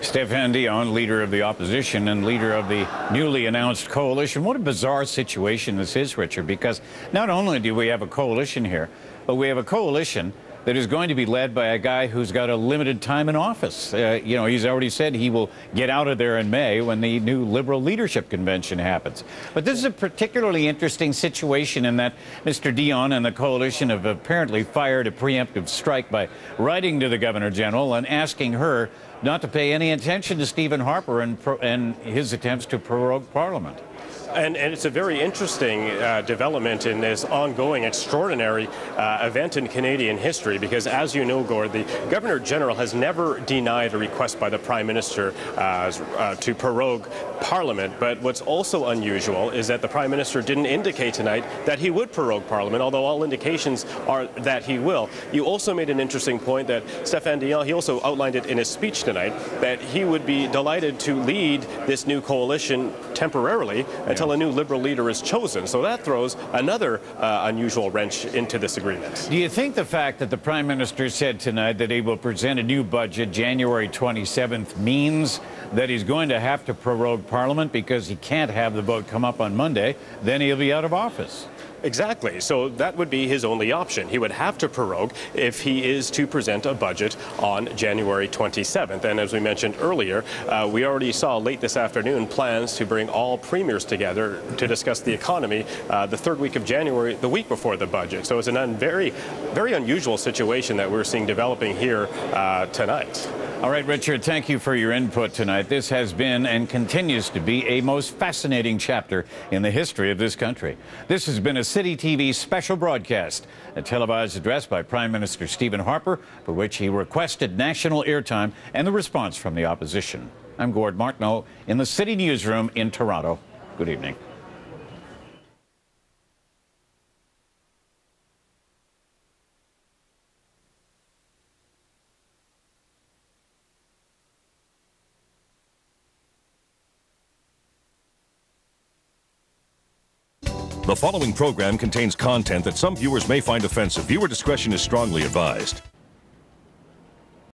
Stéphane Dion, leader of the opposition and leader of the newly announced coalition. What a bizarre situation this is, Richard, because not only do we have a coalition here, but we have a coalition that is going to be led by a guy who's got a limited time in office. He's already said he will get out of there in May when the new Liberal leadership convention happens. But this is a particularly interesting situation in that Mr. Dion and the coalition have apparently fired a preemptive strike by writing to the Governor General and asking her not to pay any attention to Stephen Harper and his attempts to prorogue Parliament. And it's a very interesting development in this ongoing extraordinary event in Canadian history because, as you know, Gord, the Governor General has never denied a request by the Prime Minister to prorogue Parliament. But what's also unusual is that the Prime Minister didn't indicate tonight that he would prorogue Parliament, although all indications are that he will. You also made an interesting point that Stéphane Dion, he also outlined it in his speech tonight, that he would be delighted to lead this new coalition temporarily until a new Liberal leader is chosen. So that throws another unusual wrench into this agreement. Do you think the fact that the Prime Minister said tonight that he will present a new budget January 27th means that he's going to have to prorogue Parliament because he can't have the vote come up on Monday, then he'll be out of office? Exactly. So that would be his only option. He would have to prorogue if he is to present a budget on January 27th. And as we mentioned earlier, we already saw late this afternoon plans to bring all premiers together to discuss the economy the third week of January, the week before the budget. So it's a very, very unusual situation that we're seeing developing here tonight. All right, Richard, thank you for your input tonight. This has been and continues to be a most fascinating chapter in the history of this country. This has been a City TV special broadcast, a televised address by Prime Minister Stephen Harper, for which he requested national airtime and the response from the opposition. I'm Gord Martineau in the City Newsroom in Toronto. Good evening. The following program contains content that some viewers may find offensive. Viewer discretion is strongly advised.